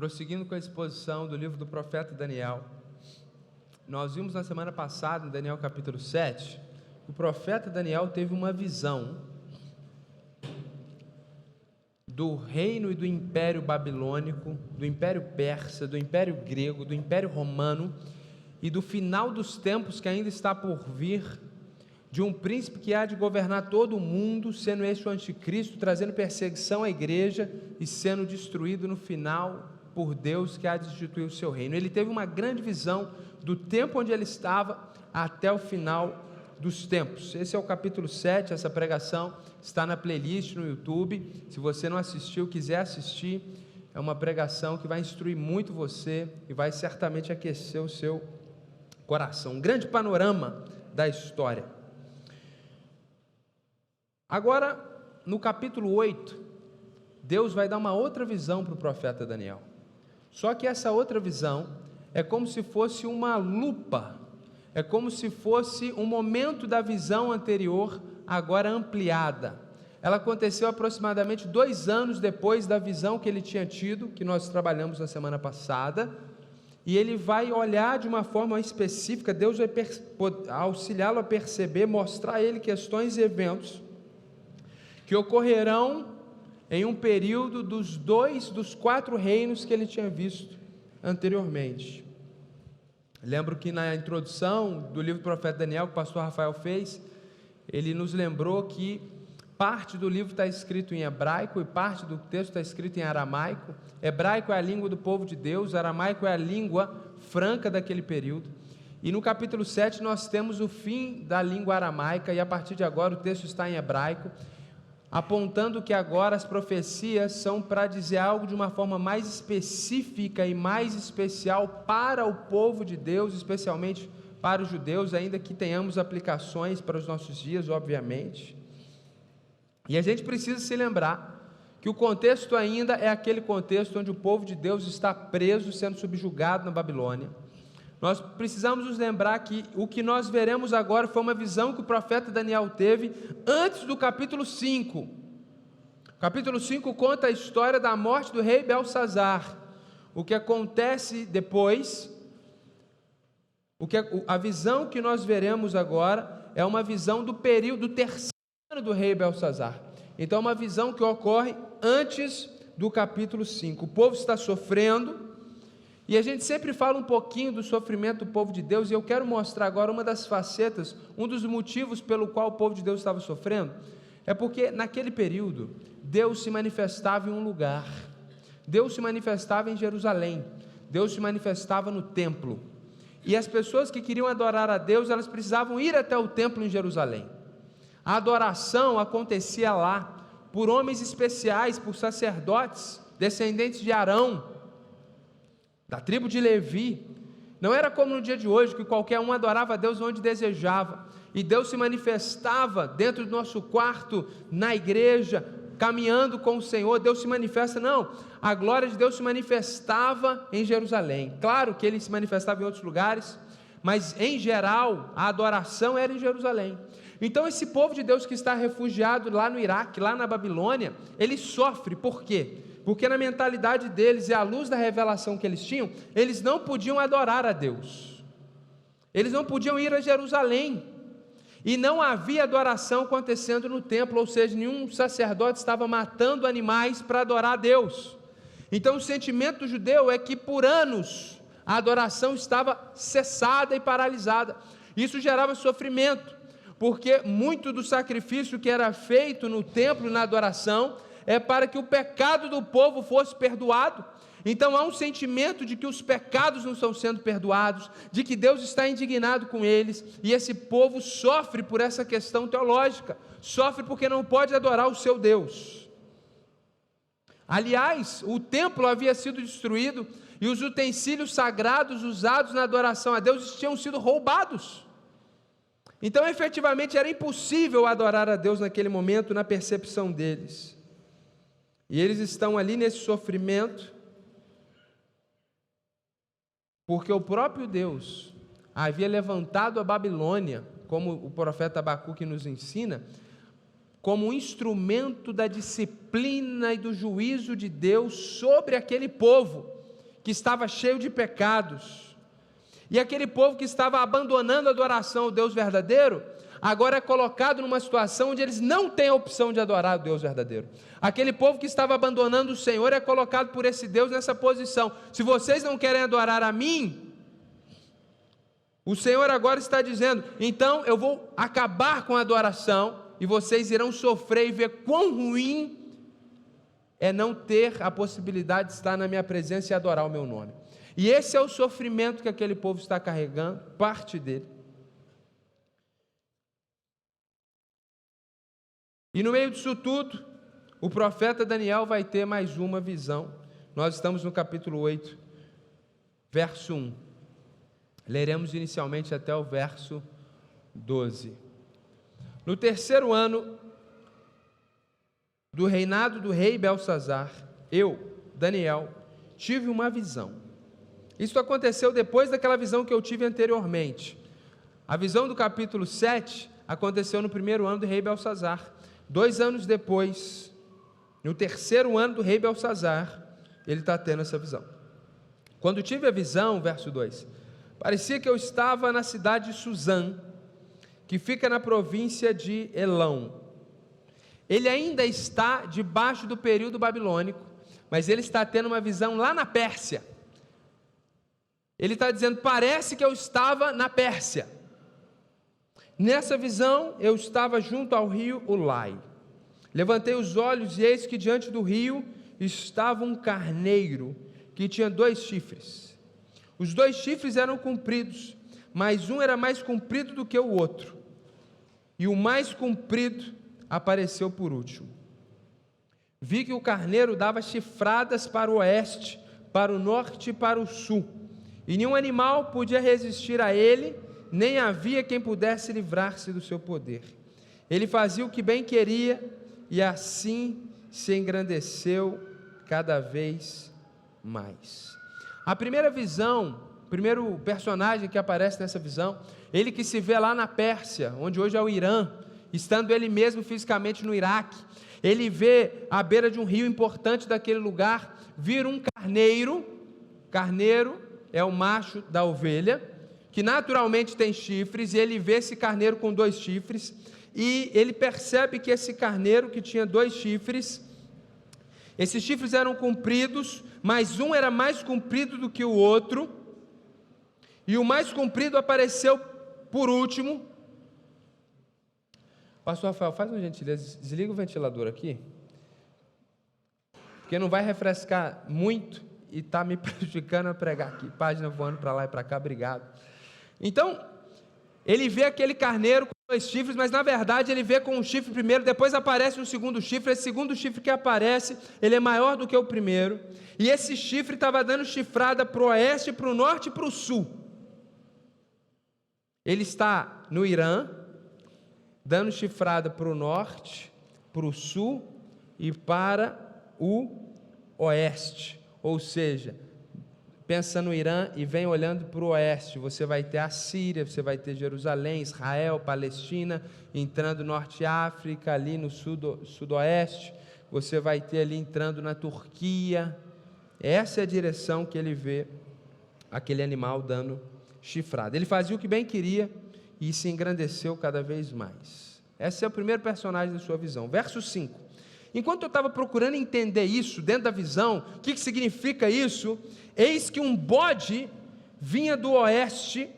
Prosseguindo com a exposição do livro do profeta Daniel, nós vimos na semana passada, em Daniel capítulo 7, o profeta Daniel teve uma visão do reino e do império babilônico, do império persa, do império grego, do império romano e do final dos tempos que ainda está por vir, de um príncipe que há de governar todo o mundo, sendo este o anticristo, trazendo perseguição à igreja e sendo destruído no final por Deus, que há de instituir o seu reino. Ele teve uma grande visão do tempo onde ele estava até o final dos tempos. Esse é o capítulo 7, essa pregação está na playlist no YouTube. Se você não assistiu, quiser assistir, é uma pregação que vai instruir muito você e vai certamente aquecer o seu coração. Um grande panorama da história. Agora, no capítulo 8, Deus vai dar uma outra visão para o profeta Daniel. Só que essa outra visão é como se fosse uma lupa, é como se fosse um momento da visão anterior, agora ampliada. Ela aconteceu aproximadamente 2 anos depois da visão que ele tinha tido, que nós trabalhamos na semana passada, e ele vai olhar de uma forma específica. Deus vai auxiliá-lo a perceber, mostrar a ele questões e eventos que ocorrerão em um período dos 4 reinos que ele tinha visto anteriormente. Lembro que na introdução do livro do profeta Daniel, que o pastor Rafael fez, ele nos lembrou que parte do livro está escrito em hebraico e parte do texto está escrito em aramaico. Hebraico é a língua do povo de Deus, aramaico é a língua franca daquele período. E no capítulo 7 nós temos o fim da língua aramaica, e a partir de agora o texto está em hebraico, apontando que agora as profecias são para dizer algo de uma forma mais específica e mais especial para o povo de Deus, especialmente para os judeus, ainda que tenhamos aplicações para os nossos dias, obviamente. E a gente precisa se lembrar que o contexto ainda é aquele contexto onde o povo de Deus está preso, sendo subjugado na Babilônia. Nós precisamos nos lembrar que o que nós veremos agora foi uma visão que o profeta Daniel teve antes do capítulo 5. O capítulo 5 conta a história da morte do rei Belsazar. O que acontece depois, a visão que nós veremos agora é uma visão do período terceiro ano do rei Belsazar. Então é uma visão que ocorre antes do capítulo 5. O povo está sofrendo, e a gente sempre fala um pouquinho do sofrimento do povo de Deus, e eu quero mostrar agora uma das facetas, um dos motivos pelo qual o povo de Deus estava sofrendo, é porque naquele período, Deus se manifestava em um lugar, Deus se manifestava em Jerusalém, Deus se manifestava no templo, e as pessoas que queriam adorar a Deus, elas precisavam ir até o templo em Jerusalém. A adoração acontecia lá, por homens especiais, por sacerdotes, descendentes de Arão, da tribo de Levi. Não era como no dia de hoje, que qualquer um adorava a Deus onde desejava, e Deus se manifestava dentro do nosso quarto, na igreja, caminhando com o Senhor. Deus se manifesta, não, a glória de Deus se manifestava em Jerusalém. Claro que ele se manifestava em outros lugares, mas em geral a adoração era em Jerusalém. Então esse povo de Deus que está refugiado lá no Iraque, lá na Babilônia, ele sofre. Por quê? Porque na mentalidade deles e à luz da revelação que eles tinham, eles não podiam adorar a Deus, eles não podiam ir a Jerusalém, e não havia adoração acontecendo no templo, ou seja, nenhum sacerdote estava matando animais para adorar a Deus. Então o sentimento do judeu é que por anos a adoração estava cessada e paralisada. Isso gerava sofrimento, porque muito do sacrifício que era feito no templo e na adoração é para que o pecado do povo fosse perdoado. Então há um sentimento de que os pecados não estão sendo perdoados, de que Deus está indignado com eles, e esse povo sofre por essa questão teológica, sofre porque não pode adorar o seu Deus. Aliás, o templo havia sido destruído, e os utensílios sagrados usados na adoração a Deus tinham sido roubados. Então efetivamente era impossível adorar a Deus naquele momento, na percepção deles. E eles estão ali nesse sofrimento, porque o próprio Deus havia levantado a Babilônia, como o profeta Abacuque nos ensina, como um instrumento da disciplina e do juízo de Deus sobre aquele povo. que estava cheio de pecados, e aquele povo que estava abandonando a adoração ao Deus verdadeiro, agora é colocado numa situação onde eles não têm a opção de adorar o Deus verdadeiro. Aquele povo que estava abandonando o Senhor é colocado por esse Deus nessa posição: se vocês não querem adorar a mim, o Senhor agora está dizendo, então eu vou acabar com a adoração, e vocês irão sofrer e ver quão ruim é não ter a possibilidade de estar na minha presença e adorar o meu nome. E esse é o sofrimento que aquele povo está carregando, parte dele. E no meio disso tudo, o profeta Daniel vai ter mais uma visão. Nós estamos no capítulo 8, verso 1. Leremos inicialmente até o verso 12. No terceiro ano do reinado do rei Belsazar, eu, Daniel, tive uma visão. Isso aconteceu depois daquela visão que eu tive anteriormente. A visão do capítulo 7 aconteceu no primeiro ano do rei Belsazar. 2 anos depois, no terceiro ano do rei Belsazar, ele está tendo essa visão. Quando tive a visão, verso 2, parecia que eu estava na cidade de Suzã, que fica na província de Elão. Ele ainda está debaixo do período babilônico, mas ele está tendo uma visão lá na Pérsia. Ele está dizendo, parece que eu estava na Pérsia. Nessa visão, eu estava junto ao rio Ulai. Levantei os olhos e eis que diante do rio estava um carneiro que tinha 2 chifres. Os 2 chifres eram compridos, mas um era mais comprido do que o outro. E o mais comprido apareceu por último. Vi que o carneiro dava chifradas para o oeste, para o norte e para o sul. E nenhum animal podia resistir a ele, nem havia quem pudesse livrar-se do seu poder. Ele fazia o que bem queria, e assim se engrandeceu cada vez mais. A primeira visão, o primeiro personagem que aparece nessa visão, ele que se vê lá na Pérsia, onde hoje é o Irã, estando ele mesmo fisicamente no Iraque, ele vê à beira de um rio importante daquele lugar, vir um carneiro é o macho da ovelha, que naturalmente tem chifres, e ele vê esse carneiro com 2 chifres, e ele percebe que esse carneiro que tinha 2 chifres, esses chifres eram compridos, mas um era mais comprido do que o outro, e o mais comprido apareceu por último. Pastor Rafael, faz uma gentileza, desliga o ventilador aqui, porque não vai refrescar muito e está me prejudicando a pregar aqui, página voando para lá e para cá, obrigado. Então, ele vê aquele carneiro com 2 chifres, mas na verdade ele vê com um chifre primeiro, depois aparece um segundo chifre, esse segundo chifre que aparece, ele é maior do que o primeiro, e esse chifre estava dando chifrada para o oeste, para o norte e para o sul. Ele está no Irã, dando chifrada para o norte, para o sul e para o oeste, ou seja, pensa no Irã e vem olhando para o oeste, você vai ter a Síria, você vai ter Jerusalém, Israel, Palestina, entrando norte África, ali no sudoeste, você vai ter ali entrando na Turquia. Essa é a direção que ele vê aquele animal dando chifrada. Ele fazia o que bem queria e se engrandeceu cada vez mais. Esse é o primeiro personagem da sua visão. Verso 5. Enquanto eu estava procurando entender isso dentro da visão, o que significa isso? Eis que um bode vinha do oeste,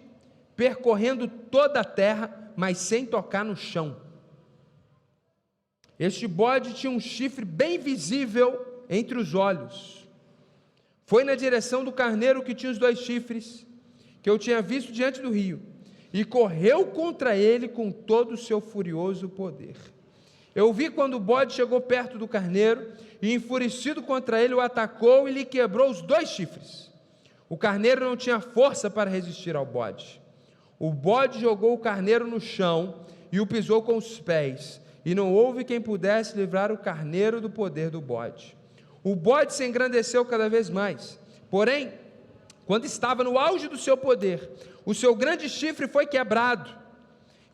percorrendo toda a terra, mas sem tocar no chão. Este bode tinha um chifre bem visível entre os olhos. Foi na direção do carneiro que tinha os 2 chifres, que eu tinha visto diante do rio, e correu contra ele com todo o seu furioso poder. Eu vi quando o bode chegou perto do carneiro, e enfurecido contra ele, o atacou e lhe quebrou os 2 chifres. O carneiro não tinha força para resistir ao bode. O bode jogou o carneiro no chão e o pisou com os pés, e não houve quem pudesse livrar o carneiro do poder do bode. O bode se engrandeceu cada vez mais, porém, quando estava no auge do seu poder, o seu grande chifre foi quebrado,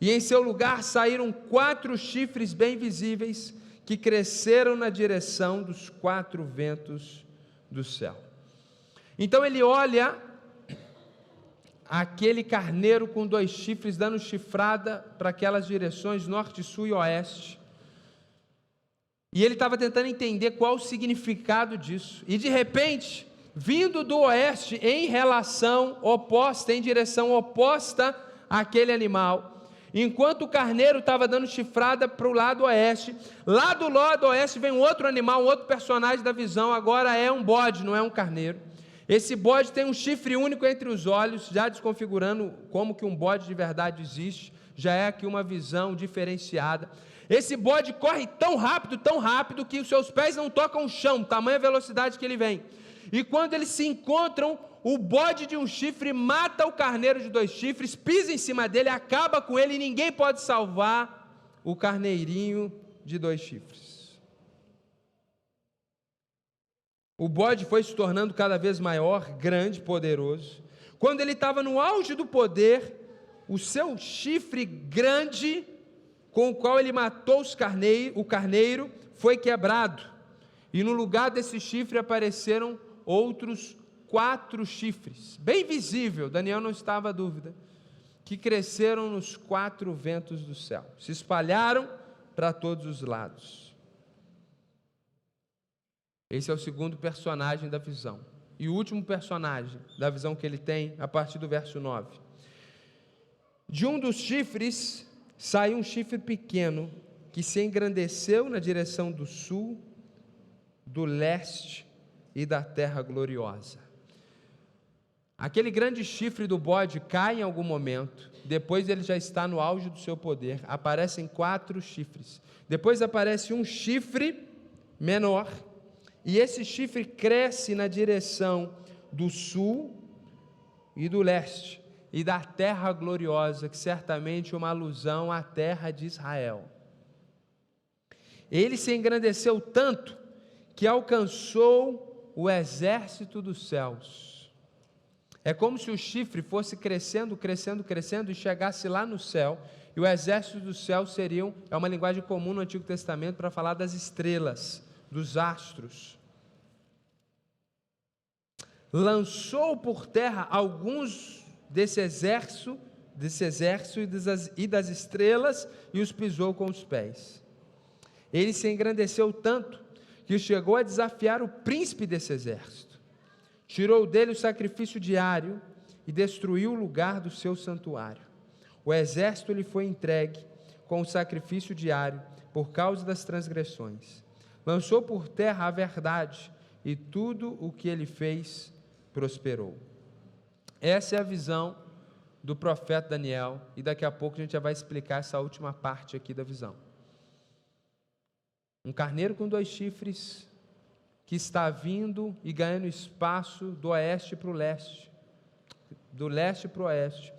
e em seu lugar saíram 4 chifres bem visíveis, que cresceram na direção dos 4 ventos do céu. Então ele olha aquele carneiro com 2 chifres, dando chifrada para aquelas direções, norte, sul e oeste. E ele estava tentando entender qual o significado disso. E de repente, vindo do oeste, em relação oposta, em direção oposta àquele animal, enquanto o carneiro estava dando chifrada para o lado oeste, lá do lado oeste vem um outro animal, um outro personagem da visão, agora é um bode, não é um carneiro. Esse bode tem um chifre único entre os olhos, já desconfigurando como que um bode de verdade existe, já é aqui uma visão diferenciada. Esse bode corre tão rápido, que os seus pés não tocam o chão, tamanha a velocidade que ele vem. E quando eles se encontram, o bode de um chifre mata o carneiro de 2 chifres, pisa em cima dele, acaba com ele, e ninguém pode salvar o carneirinho de 2 chifres. O bode foi se tornando cada vez maior, grande, poderoso. Quando ele estava no auge do poder, o seu chifre grande, com o qual ele matou o carneiro, foi quebrado. E no lugar desse chifre apareceram outros 4 chifres, bem visível, Daniel não estava à dúvida, que cresceram nos 4 ventos do céu, se espalharam para todos os lados. Esse é o segundo personagem da visão. E o último personagem da visão que ele tem, a partir do verso 9. De um dos chifres saiu um chifre pequeno, que se engrandeceu na direção do sul, do leste e da terra gloriosa. Aquele grande chifre do bode cai em algum momento, depois ele já está no auge do seu poder, aparecem 4 chifres, depois aparece um chifre menor, e esse chifre cresce na direção do sul e do leste, e da terra gloriosa, que certamente é uma alusão à terra de Israel. Ele se engrandeceu tanto, que alcançou o exército dos céus. É como se o chifre fosse crescendo e chegasse lá no céu, e o exército dos céus é uma linguagem comum no Antigo Testamento para falar das estrelas, dos astros. Lançou por terra alguns desse exército e das estrelas, e os pisou com os pés. Ele se engrandeceu tanto, que chegou a desafiar o príncipe desse exército. Tirou dele o sacrifício diário e destruiu o lugar do seu santuário. O exército lhe foi entregue com o sacrifício diário por causa das transgressões. Lançou por terra a verdade, e tudo o que ele fez prosperou. Essa é a visão do profeta Daniel, e daqui a pouco a gente já vai explicar essa última parte aqui da visão. Um carneiro com 2 chifres, que está vindo e ganhando espaço do oeste para o leste, do leste para o oeste,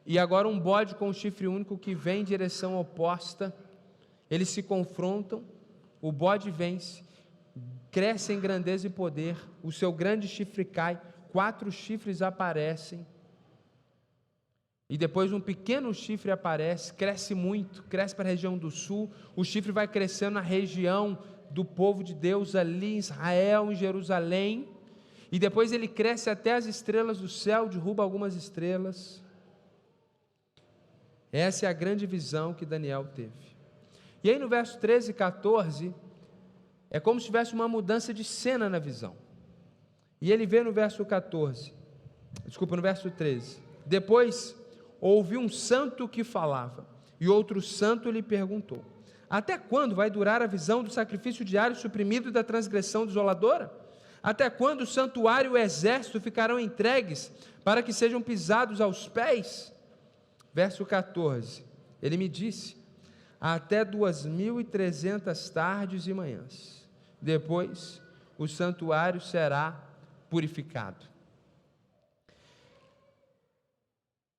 e agora um bode com um chifre único que vem em direção oposta. Eles se confrontam, o bode vence, cresce em grandeza e poder, o seu grande chifre cai, 4 chifres aparecem, e depois um pequeno chifre aparece, cresce muito, cresce para a região do sul, o chifre vai crescendo na região do povo de Deus ali em Israel, em Jerusalém, e depois ele cresce até as estrelas do céu, derruba algumas estrelas. Essa é a grande visão que Daniel teve. E aí no verso 13 e 14, é como se tivesse uma mudança de cena na visão. E ele vê no verso 13, depois ouviu um santo que falava, e outro santo lhe perguntou: até quando vai durar a visão do sacrifício diário suprimido e da transgressão desoladora? Até quando o santuário e o exército ficarão entregues para que sejam pisados aos pés? Verso 14, ele me disse: até 2.300 tardes e manhãs, depois o santuário será purificado.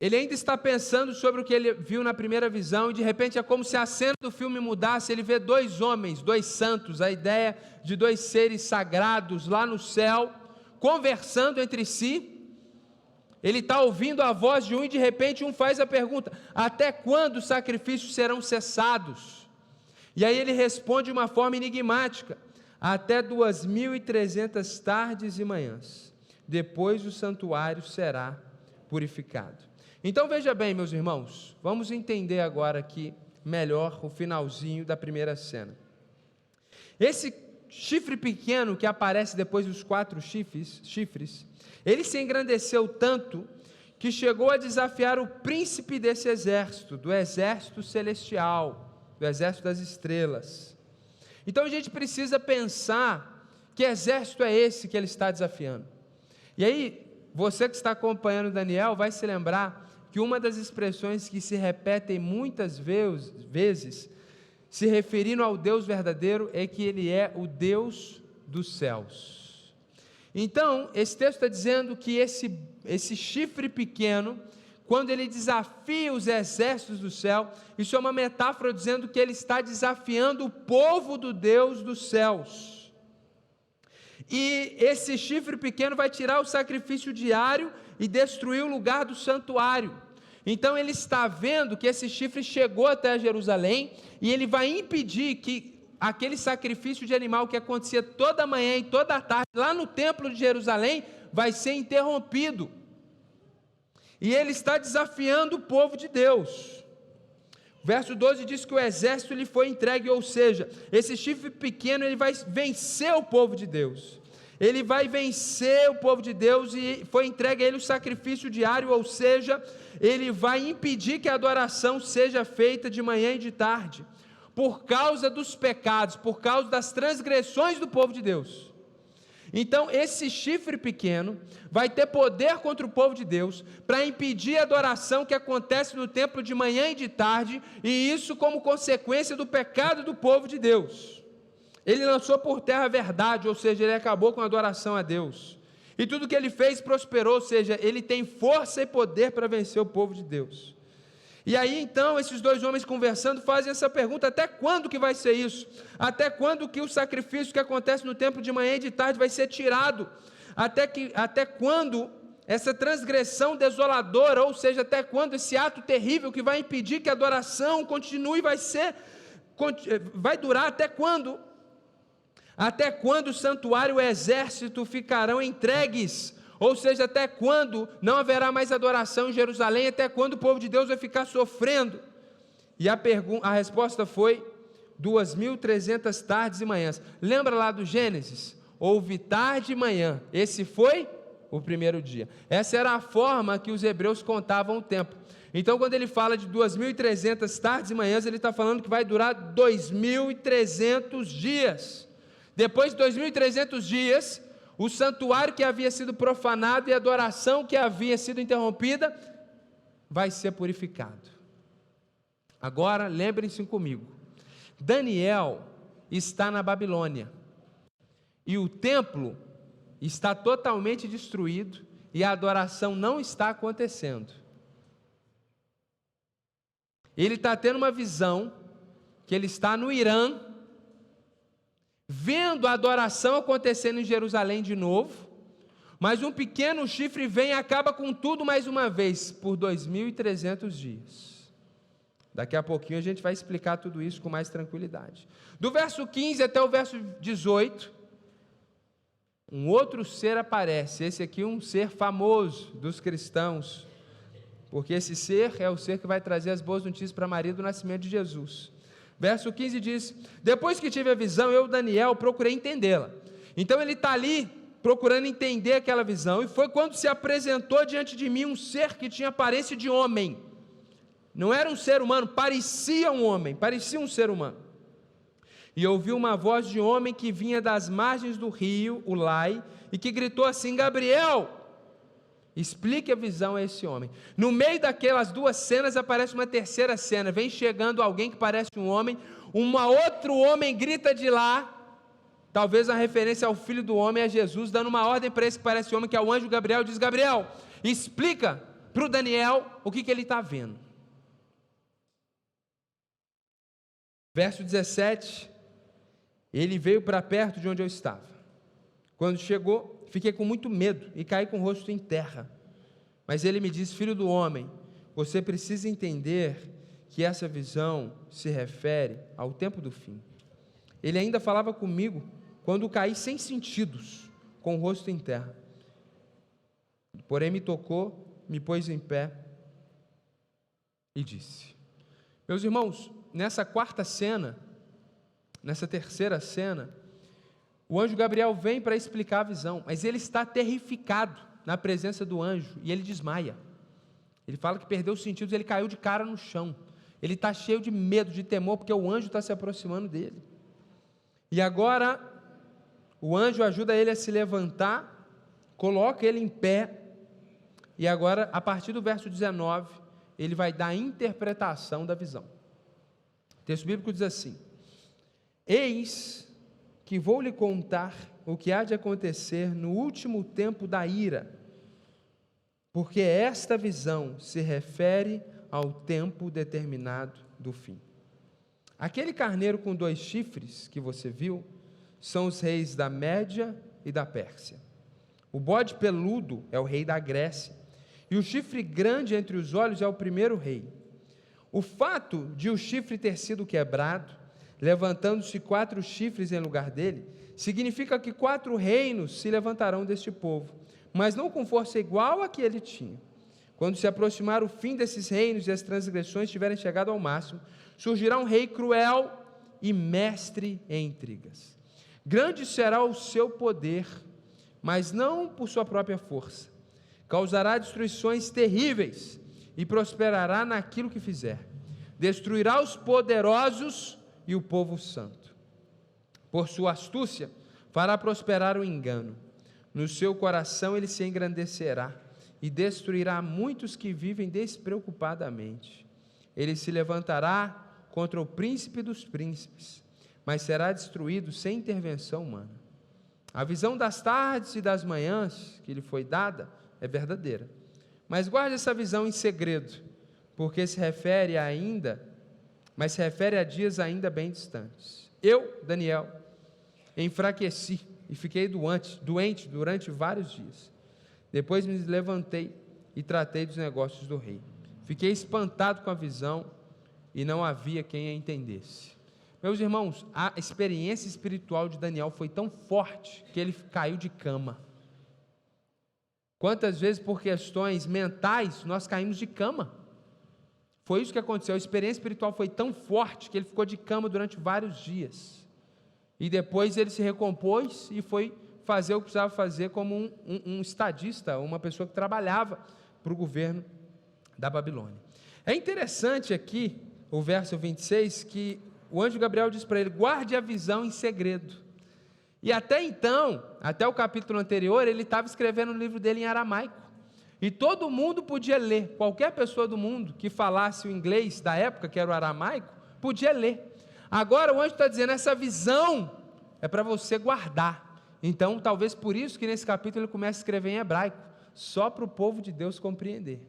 Ele ainda está pensando sobre o que ele viu na primeira visão, e de repente é como se a cena do filme mudasse. Ele vê 2 homens, 2 santos, a ideia de 2 seres sagrados lá no céu, conversando entre si. Ele está ouvindo a voz de um, e de repente um faz a pergunta: até quando os sacrifícios serão cessados? E aí ele responde de uma forma enigmática: até 2.300 tardes e manhãs, depois o santuário será purificado. Então veja bem, meus irmãos, vamos entender agora aqui melhor o finalzinho da primeira cena. Esse chifre pequeno que aparece depois dos 4 chifres, ele se engrandeceu tanto que chegou a desafiar o príncipe desse exército, do exército celestial, do exército das estrelas. Então a gente precisa pensar que exército é esse que ele está desafiando. E aí, você que está acompanhando Daniel vai se lembrar que uma das expressões que se repetem muitas vezes, se referindo ao Deus verdadeiro, é que Ele é o Deus dos céus. Então, esse texto está dizendo que esse chifre pequeno, quando ele desafia os exércitos do céu, isso é uma metáfora dizendo que ele está desafiando o povo do Deus dos céus. E esse chifre pequeno vai tirar o sacrifício diário e destruir o lugar do santuário. Então ele está vendo que esse chifre chegou até Jerusalém e ele vai impedir que aquele sacrifício de animal que acontecia toda manhã e toda tarde lá no templo de Jerusalém vai ser interrompido. E ele está desafiando o povo de Deus. Verso 12 diz que o exército lhe foi entregue, ou seja, esse chifre pequeno ele vai vencer o povo de Deus. Ele vai vencer o povo de Deus e foi entregue a ele o sacrifício diário, ou seja, ele vai impedir que a adoração seja feita de manhã e de tarde, por causa dos pecados, por causa das transgressões do povo de Deus. Então esse chifre pequeno vai ter poder contra o povo de Deus, para impedir a adoração que acontece no templo de manhã e de tarde, e isso como consequência do pecado do povo de Deus. Ele lançou por terra a verdade, ou seja, ele acabou com a adoração a Deus. E tudo que ele fez prosperou, ou seja, ele tem força e poder para vencer o povo de Deus. E aí então, esses 2 homens conversando fazem essa pergunta: até quando que vai ser isso? Até quando que o sacrifício que acontece no templo de manhã e de tarde vai ser tirado? Até quando essa transgressão desoladora, ou seja, até quando esse ato terrível que vai impedir que a adoração continue, vai durar até quando? Até quando o santuário e o exército ficarão entregues? Ou seja, até quando não haverá mais adoração em Jerusalém? Até quando o povo de Deus vai ficar sofrendo? E a resposta foi 2.300 tardes e manhãs. Lembra lá do Gênesis? Houve tarde e manhã. Esse foi o primeiro dia. Essa era a forma que os hebreus contavam o tempo. Então, quando ele fala de 2.300 tardes e manhãs, ele está falando que vai durar 2.300 dias. Depois de 2.300 dias, o santuário que havia sido profanado e a adoração que havia sido interrompida, vai ser purificado. Agora, lembrem-se comigo, Daniel está na Babilônia, e o templo está totalmente destruído, e a adoração não está acontecendo. Ele está tendo uma visão, que ele está no Irã, vendo a adoração acontecendo em Jerusalém de novo, mas um pequeno chifre vem e acaba com tudo mais uma vez, por 2.300 dias. Daqui a pouquinho a gente vai explicar tudo isso com mais tranquilidade. Do verso 15 até o verso 18, um outro ser aparece, esse aqui é um ser famoso dos cristãos, porque esse ser é o ser que vai trazer as boas notícias para Maria do nascimento de Jesus. Verso 15 diz: depois que tive a visão, eu, Daniel, procurei entendê-la. Então ele está ali procurando entender aquela visão, e foi quando se apresentou diante de mim um ser que tinha aparência de homem. Não era um ser humano, parecia um homem, parecia um ser humano. E ouvi uma voz de homem que vinha das margens do rio, o Lai, e que gritou assim: Gabriel, explique a visão a esse homem. No meio daquelas 2 cenas aparece uma terceira cena, vem chegando alguém que parece um homem, outro homem grita de lá, talvez a referência ao filho do homem, a Jesus, dando uma ordem para esse que parece homem, que é o anjo Gabriel, diz: Gabriel, explica para o Daniel o que ele está vendo. Verso 17, ele veio para perto de onde eu estava. Quando chegou, fiquei com muito medo e caí com o rosto em terra. Mas ele me disse: filho do homem, você precisa entender que essa visão se refere ao tempo do fim. Ele ainda falava comigo quando caí sem sentidos, com o rosto em terra. Porém me tocou, me pôs em pé e disse. Meus irmãos, nessa quarta cena, nessa terceira cena, o anjo Gabriel vem para explicar a visão, mas ele está terrificado na presença do anjo e ele desmaia. Ele fala que perdeu os sentidos, ele caiu de cara no chão. Ele está cheio de medo, de temor, porque o anjo está se aproximando dele. E agora, o anjo ajuda ele a se levantar, coloca ele em pé, e agora, a partir do verso 19, ele vai dar a interpretação da visão. O texto bíblico diz assim: eis que vou lhe contar o que há de acontecer no último tempo da ira, porque esta visão se refere ao tempo determinado do fim. Aquele carneiro com 2 chifres que você viu são os reis da Média e da Pérsia. O bode peludo é o rei da Grécia, e o chifre grande entre os olhos é o primeiro rei. O fato de o chifre ter sido quebrado, levantando-se 4 chifres em lugar dele, significa que 4 reinos se levantarão deste povo, mas não com força igual a que ele tinha. Quando se aproximar o fim desses reinos e as transgressões tiverem chegado ao máximo, surgirá um rei cruel e mestre em intrigas. Grande será o seu poder, mas não por sua própria força. Causará destruições terríveis e prosperará naquilo que fizer. Destruirá os poderosos e o povo santo. Por sua astúcia, fará prosperar o engano. No seu coração ele se engrandecerá e destruirá muitos que vivem despreocupadamente. Ele se levantará contra o príncipe dos príncipes, mas será destruído sem intervenção humana. A visão das tardes e das manhãs que lhe foi dada é verdadeira, mas guarde essa visão em segredo, porque se refere a dias ainda bem distantes. Eu, Daniel, enfraqueci e fiquei doente durante vários dias. Depois me levantei e tratei dos negócios do rei. Fiquei espantado com a visão e não havia quem a entendesse. Meus irmãos, a experiência espiritual de Daniel foi tão forte que ele caiu de cama. Quantas vezes por questões mentais nós caímos de cama? Foi isso que aconteceu. A experiência espiritual foi tão forte que ele ficou de cama durante vários dias. E depois ele se recompôs e foi fazer o que precisava fazer como um estadista, uma pessoa que trabalhava para o governo da Babilônia. É interessante aqui, o verso 26, que o anjo Gabriel diz para ele: guarde a visão em segredo. E até então, até o capítulo anterior, ele estava escrevendo o livro dele em aramaico. E todo mundo podia ler, qualquer pessoa do mundo que falasse o inglês da época, que era o aramaico, podia ler. Agora o anjo está dizendo: essa visão é para você guardar. Então, talvez por isso que nesse capítulo ele começa a escrever em hebraico, só para o povo de Deus compreender.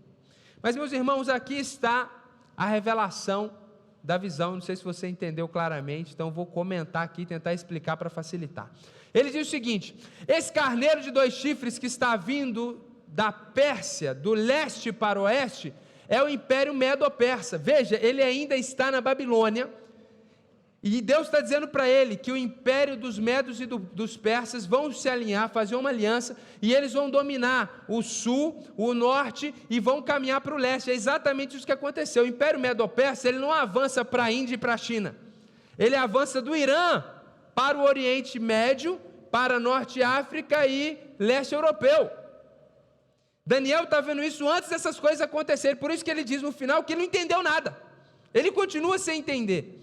Mas, meus irmãos, aqui está a revelação da visão. Não sei se você entendeu claramente, então vou comentar aqui, tentar explicar para facilitar. Ele diz o seguinte: esse carneiro de 2 chifres que está vindo da Pérsia, do leste para o oeste, é o Império Medo-Persa. Veja, ele ainda está na Babilônia, e Deus está dizendo para ele que o império dos medos e dos persas vão se alinhar, fazer uma aliança, e eles vão dominar o sul, o norte, e vão caminhar para o leste. É exatamente isso que aconteceu. O Império Medo-Persa, ele não avança para a Índia e para a China, ele avança do Irã para o Oriente Médio, para Norte África e leste europeu. Daniel está vendo isso antes dessas coisas acontecerem, por isso que ele diz no final que ele não entendeu nada, ele continua sem entender.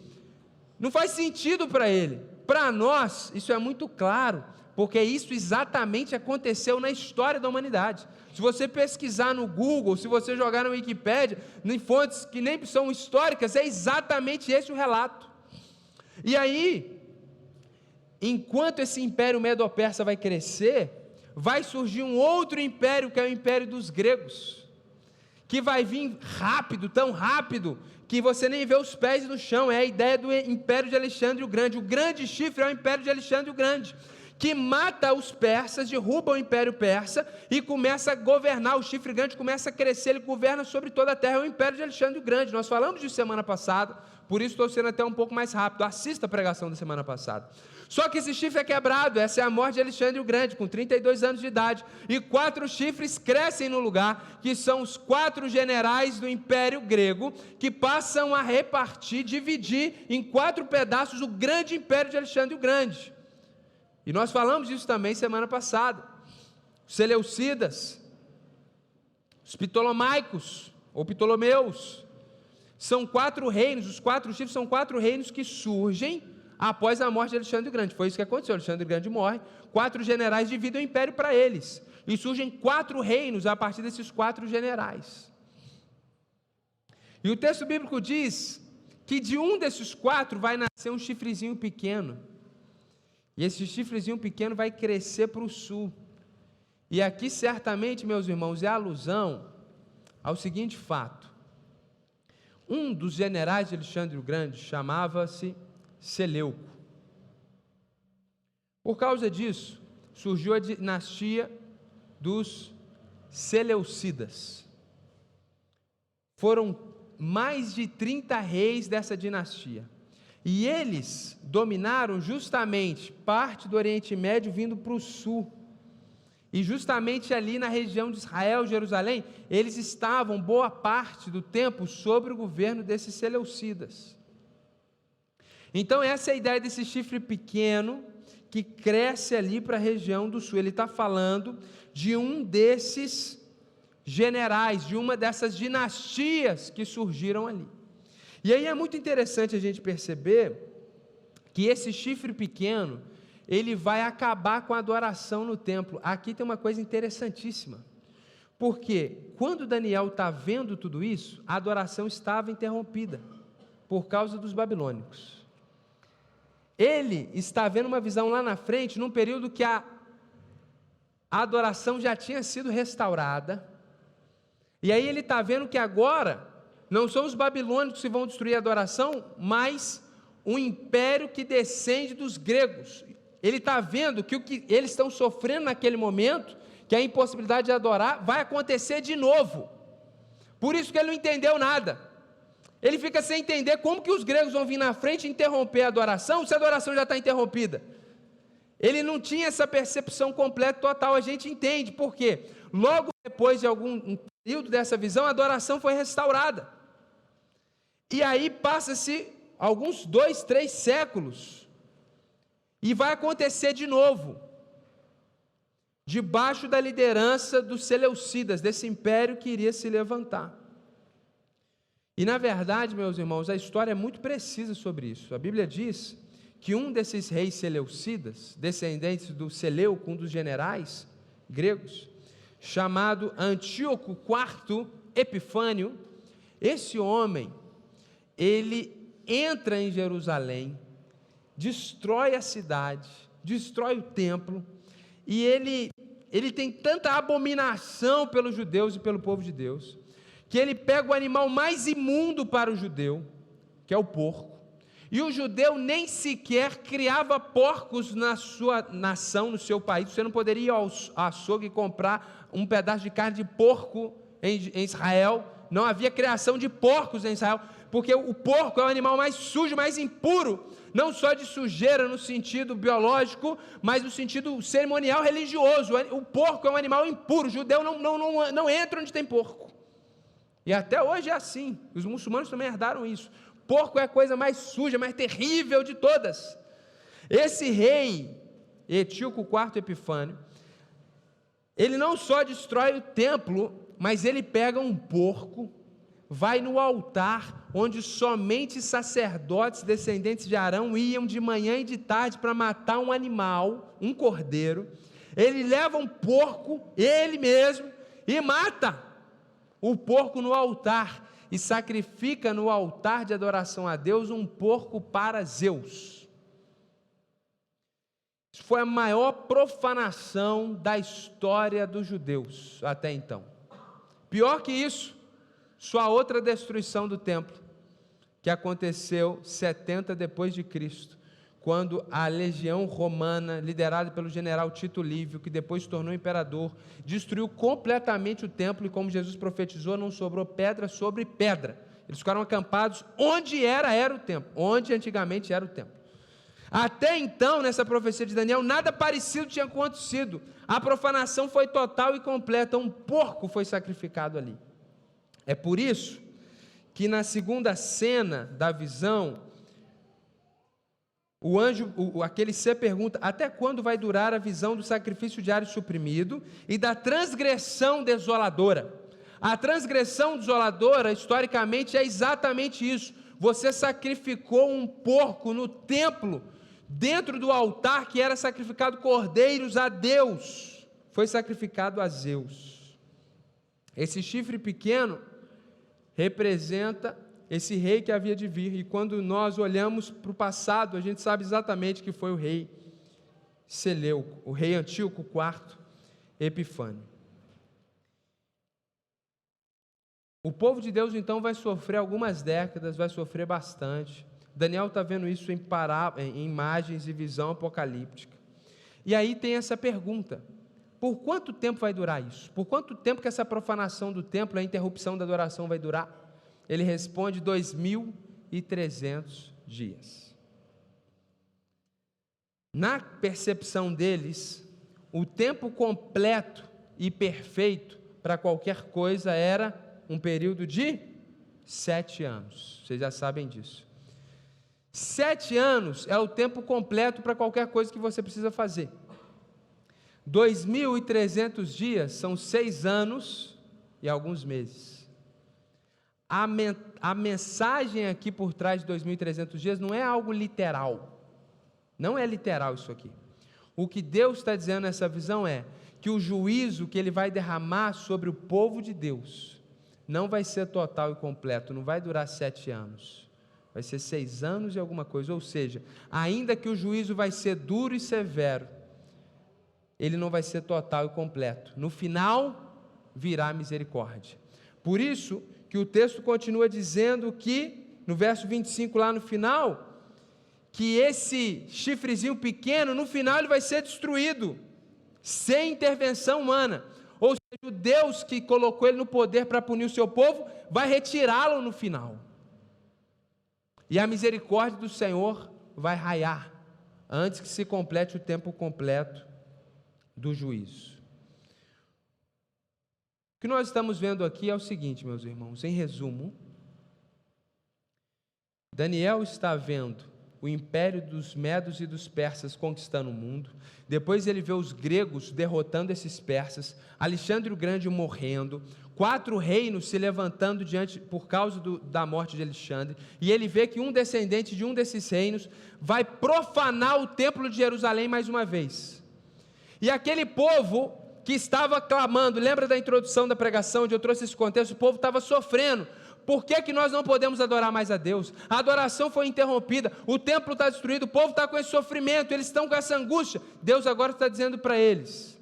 Não faz sentido para ele. Para nós, isso é muito claro, porque isso exatamente aconteceu na história da humanidade. Se você pesquisar no Google, se você jogar na Wikipédia, em fontes que nem são históricas, é exatamente esse o relato. E aí, enquanto esse império medo-persa vai crescer, vai surgir um outro império, que é o império dos gregos, que vai vir rápido, tão rápido, que você nem vê os pés no chão. É a ideia do império de Alexandre o Grande. O grande chifre é o império de Alexandre o Grande, que mata os persas, derruba o Império Persa e começa a governar. O chifre grande começa a crescer, ele governa sobre toda a terra, é o Império de Alexandre o Grande. Nós falamos disso semana passada, por isso estou sendo até um pouco mais rápido. Assista a pregação da semana passada. Só que esse chifre é quebrado, essa é a morte de Alexandre o Grande, com 32 anos de idade, e 4 chifres crescem no lugar, que são os 4 generais do Império Grego, que passam a repartir, dividir em 4 pedaços o grande Império de Alexandre o Grande. E nós falamos disso também semana passada. Os Seleucidas, os Ptolomaicos, ou Ptolomeus, são 4 reinos, os 4 chifres são 4 reinos que surgem após a morte de Alexandre o Grande. Foi isso que aconteceu. Alexandre o Grande morre, 4 generais dividem o império para eles, e surgem 4 reinos a partir desses 4 generais. E o texto bíblico diz que de um desses 4 vai nascer um chifrezinho pequeno, e esse chifrezinho pequeno vai crescer para o sul. E aqui certamente, meus irmãos, é alusão ao seguinte fato: um dos generais de Alexandre o Grande chamava-se Seleuco. Por causa disso, surgiu a dinastia dos Seleucidas. Foram mais de 30 reis dessa dinastia, e eles dominaram justamente parte do Oriente Médio vindo para o sul, e justamente ali na região de Israel, Jerusalém, eles estavam boa parte do tempo sob o governo desses Seleucidas. Então essa é a ideia desse chifre pequeno que cresce ali para a região do sul. Ele está falando de um desses generais, de uma dessas dinastias que surgiram ali. E aí é muito interessante a gente perceber que esse chifre pequeno, ele vai acabar com a adoração no templo. Aqui tem uma coisa interessantíssima, porque quando Daniel está vendo tudo isso, a adoração estava interrompida por causa dos babilônicos. Ele está vendo uma visão lá na frente, num período que a adoração já tinha sido restaurada, e aí ele está vendo que agora não são os babilônicos que vão destruir a adoração, mas um império que descende dos gregos. Ele está vendo que o que eles estão sofrendo naquele momento, que é a impossibilidade de adorar, vai acontecer de novo. Por isso que ele não entendeu nada. Ele fica sem entender como que os gregos vão vir na frente e interromper a adoração, se a adoração já está interrompida. Ele não tinha essa percepção completa, total. A gente entende, por quê? Logo depois de algum período dessa visão, a adoração foi restaurada. E aí passa-se alguns 2, 3 séculos, e vai acontecer de novo, debaixo da liderança dos Seleucidas, desse império que iria se levantar. E na verdade, meus irmãos, a história é muito precisa sobre isso. A Bíblia diz que um desses reis Seleucidas, descendentes do Seleuco, um dos generais gregos, chamado Antíoco IV Epifânio, esse homem, ele entra em Jerusalém, destrói a cidade, destrói o templo, e ele tem tanta abominação pelos judeus e pelo povo de Deus, que ele pega o animal mais imundo para o judeu, que é o porco, e o judeu nem sequer criava porcos na sua nação, no seu país. Você não poderia ir ao açougue e comprar um pedaço de carne de porco em Israel. Não havia criação de porcos em Israel, porque o porco é o animal mais sujo, mais impuro, não só de sujeira no sentido biológico, mas no sentido cerimonial religioso. O porco é um animal impuro, o judeu não entra onde tem porco. E até hoje é assim, os muçulmanos também herdaram isso. Porco é a coisa mais suja, mais terrível de todas. Esse rei, Antíoco IV Epifânio, ele não só destrói o templo, mas ele pega um porco, vai no altar, onde somente sacerdotes descendentes de Arão iam de manhã e de tarde para matar um animal, um cordeiro. Ele leva um porco, ele mesmo, e mata o porco no altar, e sacrifica no altar de adoração a Deus um porco para Zeus. Isso foi a maior profanação da história dos judeus até então. Pior que isso, sua outra destruição do templo, que aconteceu 70 depois de Cristo, quando a legião romana, liderada pelo general Tito Livio, que depois se tornou imperador, destruiu completamente o templo, e como Jesus profetizou, não sobrou pedra sobre pedra. Eles ficaram acampados onde era o templo, onde antigamente era o templo. Até então, nessa profecia de Daniel, nada parecido tinha acontecido. A profanação foi total e completa, um porco foi sacrificado ali. É por isso que na segunda cena da visão, o anjo, aquele ser pergunta: até quando vai durar a visão do sacrifício diário suprimido e da transgressão desoladora? A transgressão desoladora, historicamente, é exatamente isso. Você sacrificou um porco no templo, dentro do altar que era sacrificado cordeiros a Deus, foi sacrificado a Zeus. Esse chifre pequeno representa esse rei que havia de vir, e quando nós olhamos para o passado, a gente sabe exatamente que foi o rei Seleuco, o rei Antíoco IV Epifânio. O povo de Deus então vai sofrer algumas décadas, vai sofrer bastante. Daniel está vendo isso em imagens e visão apocalíptica. E aí tem essa pergunta: por quanto tempo vai durar isso? Por quanto tempo que essa profanação do templo, a interrupção da adoração vai durar? Ele responde: 2.300 dias. Na percepção deles, o tempo completo e perfeito para qualquer coisa era um período de 7 anos. Vocês já sabem disso. 7 anos é o tempo completo para qualquer coisa que você precisa fazer. 2.300 dias são 6 anos e alguns meses. A mensagem aqui por trás de 2.300 dias não é algo literal. Não é literal isso aqui. O que Deus está dizendo nessa visão é que o juízo que Ele vai derramar sobre o povo de Deus não vai ser total e completo, não vai durar 7 anos. Vai ser 6 anos e alguma coisa. Ou seja, ainda que o juízo vai ser duro e severo, ele não vai ser total e completo. No final, virá a misericórdia. Por isso que o texto continua dizendo que, no verso 25 lá no final, que esse chifrezinho pequeno, no final ele vai ser destruído, sem intervenção humana. Ou seja, o Deus que colocou ele no poder para punir o seu povo, vai retirá-lo no final. E a misericórdia do Senhor vai raiar, antes que se complete o tempo completo do juízo. O que nós estamos vendo aqui é o seguinte, meus irmãos, em resumo: Daniel está vendo o império dos medos e dos persas conquistando o mundo, depois ele vê os gregos derrotando esses persas, Alexandre o Grande morrendo, 4 reinos se levantando por causa da morte de Alexandre, e ele vê que um descendente de um desses reinos vai profanar o templo de Jerusalém mais uma vez. E aquele povo que estava clamando, lembra da introdução da pregação, onde eu trouxe esse contexto? O povo estava sofrendo. Por que nós não podemos adorar mais a Deus? A adoração foi interrompida, o templo está destruído, o povo está com esse sofrimento, eles estão com essa angústia. Deus agora está dizendo para eles: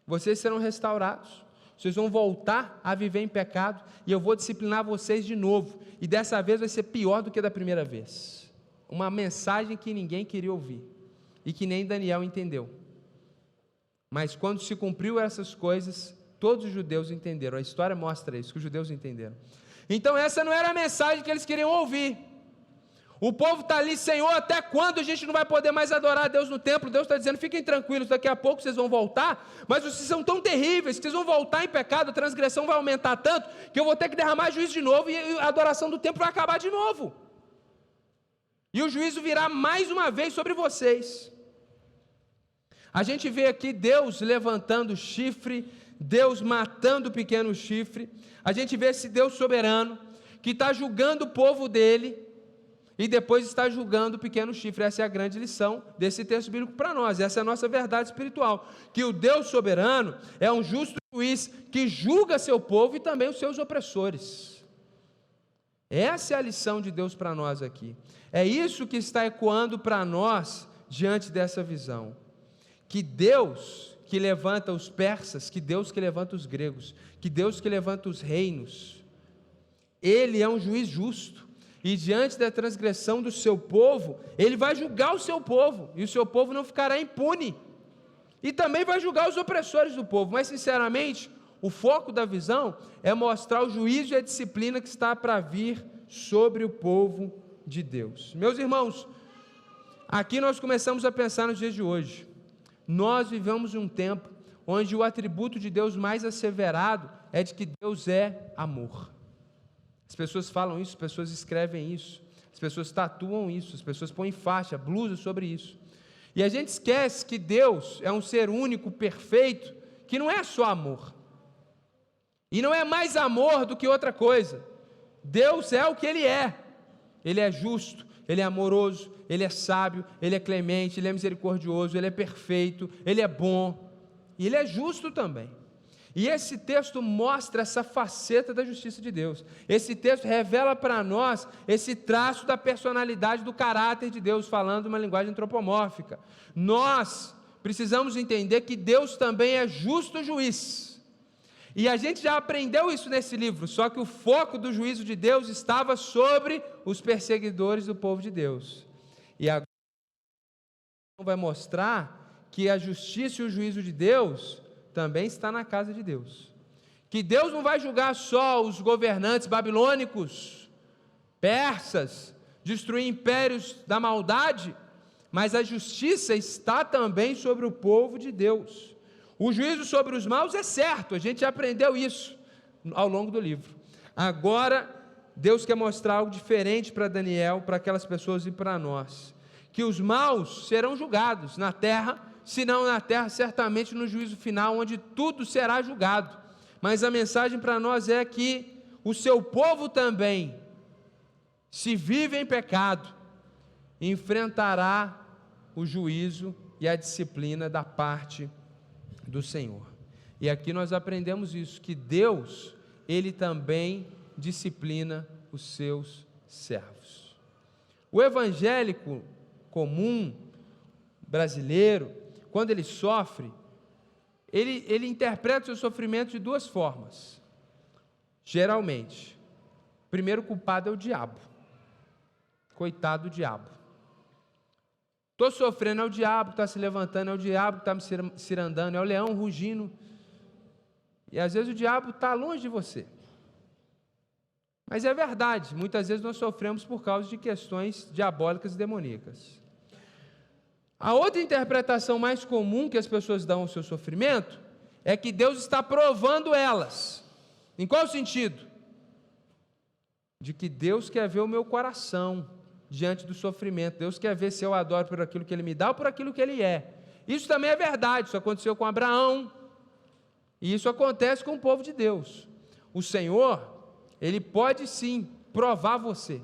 vocês serão restaurados, vocês vão voltar a viver em pecado, e eu vou disciplinar vocês de novo, e dessa vez vai ser pior do que da primeira vez. Uma mensagem que ninguém queria ouvir, e que nem Daniel entendeu. Mas quando se cumpriu essas coisas, todos os judeus entenderam. A história mostra isso, que os judeus entenderam. Então essa não era a mensagem que eles queriam ouvir. O povo está ali: Senhor, até quando a gente não vai poder mais adorar a Deus no templo? Deus está dizendo: fiquem tranquilos, daqui a pouco vocês vão voltar, mas vocês são tão terríveis que vocês vão voltar em pecado, a transgressão vai aumentar tanto, que eu vou ter que derramar juízo de novo, e a adoração do templo vai acabar de novo. E o juízo virá mais uma vez sobre vocês. A gente vê aqui Deus levantando o chifre, Deus matando o pequeno chifre. A gente vê esse Deus soberano que está julgando o povo dele e depois está julgando o pequeno chifre. Essa é a grande lição desse texto bíblico para nós. Essa é a nossa verdade espiritual, que o Deus soberano é um justo juiz que julga seu povo e também os seus opressores. Essa é a lição de Deus para nós aqui. É isso que está ecoando para nós diante dessa visão. Que Deus que levanta os persas, que Deus que levanta os gregos, que Deus que levanta os reinos, Ele é um juiz justo, e diante da transgressão do seu povo, ele vai julgar o seu povo, e o seu povo não ficará impune, e também vai julgar os opressores do povo. Mas sinceramente, o foco da visão é mostrar o juízo e a disciplina que está para vir sobre o povo de Deus. Meus irmãos, aqui nós começamos a pensar nos dias de hoje. Nós vivemos um tempo onde o atributo de Deus mais asseverado é de que Deus é amor. As pessoas falam isso, as pessoas escrevem isso, as pessoas tatuam isso, as pessoas põem faixa, blusa sobre isso. E a gente esquece que Deus é um ser único, perfeito, que não é só amor. E não é mais amor do que outra coisa. Deus é o que Ele é. Ele é justo, Ele é amoroso, Ele é sábio, Ele é clemente, Ele é misericordioso, Ele é perfeito, Ele é bom. E Ele é justo também. E esse texto mostra essa faceta da justiça de Deus. Esse texto revela para nós esse traço da personalidade, do caráter de Deus, falando uma linguagem antropomórfica. Nós precisamos entender que Deus também é justo juiz. E a gente já aprendeu isso nesse livro, só que o foco do juízo de Deus estava sobre os perseguidores do povo de Deus. E agora vai mostrar que a justiça e o juízo de Deus também está na casa de Deus. Que Deus não vai julgar só os governantes babilônicos, persas, destruir impérios da maldade, mas a justiça está também sobre o povo de Deus. O juízo sobre os maus é certo, a gente já aprendeu isso ao longo do livro. Agora, Deus quer mostrar algo diferente para Daniel, para aquelas pessoas e para nós. Que os maus serão julgados na terra, se não na terra, certamente no juízo final, onde tudo será julgado. Mas a mensagem para nós é que o seu povo também, se vive em pecado, enfrentará o juízo e a disciplina da parte do Senhor. E aqui nós aprendemos isso, que Deus, Ele também disciplina os seus servos. O evangélico comum, brasileiro, quando ele sofre, ele interpreta o seu sofrimento de duas formas. Geralmente, o primeiro culpado é o diabo. Coitado do diabo. Estou sofrendo, é o diabo que está se levantando, é o diabo que está me cirandando, é o leão rugindo. E às vezes o diabo está longe de você. Mas é verdade, muitas vezes nós sofremos por causa de questões diabólicas e demoníacas. A outra interpretação mais comum que as pessoas dão ao seu sofrimento é que Deus está provando elas. Em qual sentido? De que Deus quer ver o meu coração diante do sofrimento. Deus quer ver se eu adoro por aquilo que Ele me dá ou por aquilo que Ele é. Isso também é verdade, isso aconteceu com Abraão, e isso acontece com o povo de Deus. O Senhor, Ele pode sim provar você.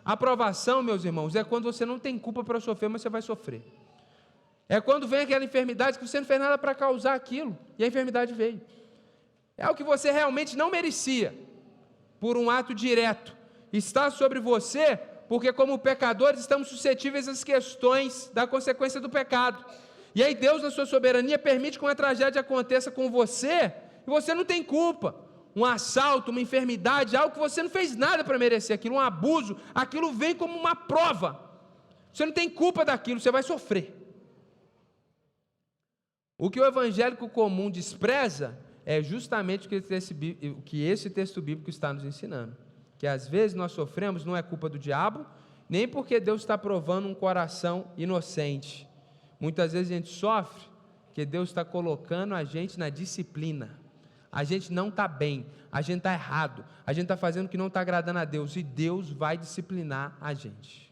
A provação, meus irmãos, é quando você não tem culpa para sofrer, mas você vai sofrer. É quando vem aquela enfermidade que você não fez nada para causar aquilo, e a enfermidade veio. É o que você realmente não merecia, por um ato direto. Está sobre você, porque como pecadores estamos suscetíveis às questões da consequência do pecado. E aí Deus, na sua soberania, permite que uma tragédia aconteça com você, e você não tem culpa. Um assalto, uma enfermidade, algo que você não fez nada para merecer aquilo, um abuso, aquilo vem como uma prova. Você não tem culpa daquilo, você vai sofrer. O que o evangélico comum despreza é justamente o que esse texto bíblico está nos ensinando. Que às vezes nós sofremos não é culpa do diabo, nem porque Deus está provando um coração inocente. Muitas vezes a gente sofre porque Deus está colocando a gente na disciplina. A gente não está bem, a gente está errado, a gente está fazendo o que não está agradando a Deus, e Deus vai disciplinar a gente.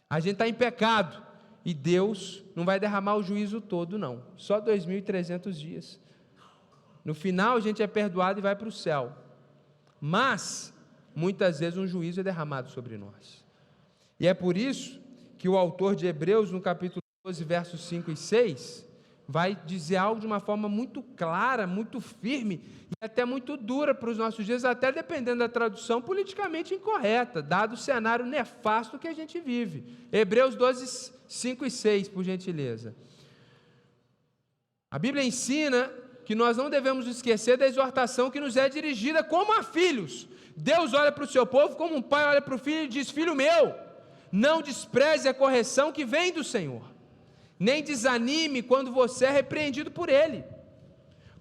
A gente está em pecado, e Deus não vai derramar o juízo todo, não. Só 2.300 dias. No final a gente é perdoado e vai para o céu. Mas, muitas vezes um juízo é derramado sobre nós. E é por isso que o autor de Hebreus, no capítulo 12, versos 5 e 6, vai dizer algo de uma forma muito clara, muito firme, e até muito dura para os nossos dias, até dependendo da tradução, politicamente incorreta, dado o cenário nefasto que a gente vive. Hebreus 12, 5 e 6, por gentileza. A Bíblia ensina que que nós não devemos esquecer da exortação que nos é dirigida como a filhos. Deus olha para o seu povo como um pai olha para o filho e diz: filho meu, não despreze a correção que vem do Senhor, nem desanime quando você é repreendido por Ele,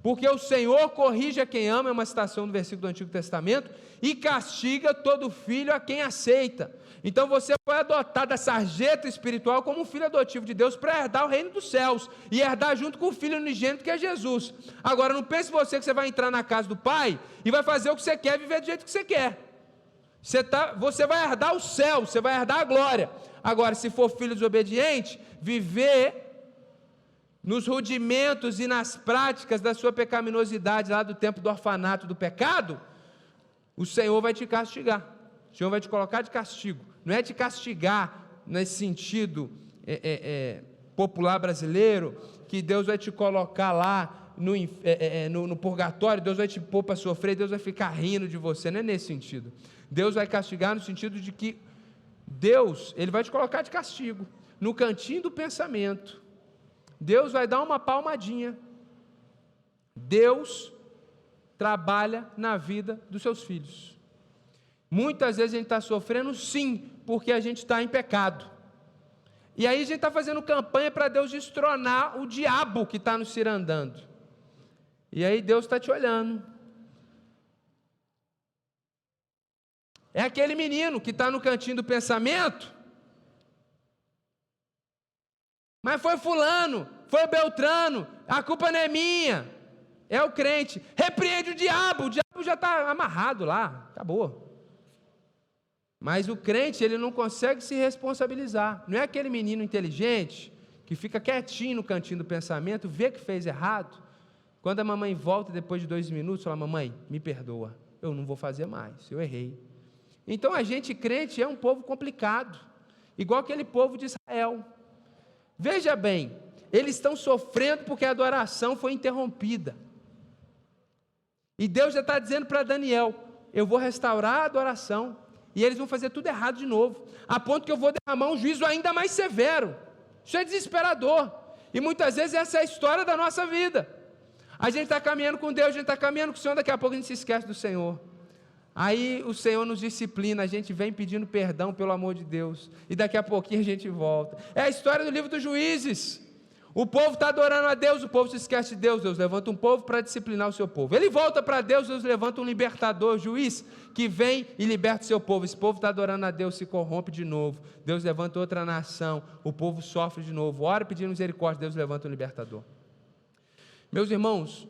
porque o Senhor corrige a quem ama, é uma citação do versículo do Antigo Testamento, e castiga todo filho a quem aceita. Então você foi adotado da sarjeta espiritual como um filho adotivo de Deus para herdar o reino dos céus, e herdar junto com o filho unigênito que é Jesus. Agora não pense você que você vai entrar na casa do Pai e vai fazer o que você quer, viver do jeito que você quer. Você vai herdar o céu, você vai herdar a glória. Agora, se for filho desobediente, viver nos rudimentos e nas práticas da sua pecaminosidade lá do tempo do orfanato do pecado, o Senhor vai te castigar. O Senhor vai te colocar de castigo. Não é te castigar nesse sentido popular brasileiro, que Deus vai te colocar lá no purgatório, Deus vai te pôr para sofrer, Deus vai ficar rindo de você. Não é nesse sentido. Deus vai castigar no sentido de que Deus, Ele vai te colocar de castigo, no cantinho do pensamento. Deus vai dar uma palmadinha. Deus trabalha na vida dos seus filhos. Muitas vezes a gente está sofrendo, sim, porque a gente está em pecado. E aí a gente está fazendo campanha para Deus destronar o diabo que está nos cirandando. E aí Deus está te olhando. É aquele menino que está no cantinho do pensamento, mas foi fulano, foi Beltrano, a culpa não é minha, é o crente. Repreende o diabo já está amarrado lá, acabou. Mas o crente, ele não consegue se responsabilizar. Não é aquele menino inteligente que fica quietinho no cantinho do pensamento, vê que fez errado. Quando a mamãe volta depois de 2 minutos, fala: mamãe, me perdoa, eu não vou fazer mais, eu errei. Então a gente crente é um povo complicado, igual aquele povo de Israel. Veja bem, eles estão sofrendo porque a adoração foi interrompida. E Deus já está dizendo para Daniel: eu vou restaurar a adoração, e eles vão fazer tudo errado de novo, a ponto que eu vou derramar um juízo ainda mais severo. Isso é desesperador, e muitas vezes essa é a história da nossa vida. A gente está caminhando com Deus, a gente está caminhando com o Senhor, daqui a pouco a gente se esquece do Senhor. Aí o Senhor nos disciplina, a gente vem pedindo perdão pelo amor de Deus, e daqui a pouquinho a gente volta. É a história do livro dos Juízes. O povo está adorando a Deus, o povo se esquece de Deus. Deus levanta um povo para disciplinar o seu povo. Ele volta para Deus, Deus levanta um libertador, juiz, que vem e liberta o seu povo. Esse povo está adorando a Deus, se corrompe de novo. Deus levanta outra nação, o povo sofre de novo. Ora pedindo misericórdia, Deus levanta um libertador. Meus irmãos,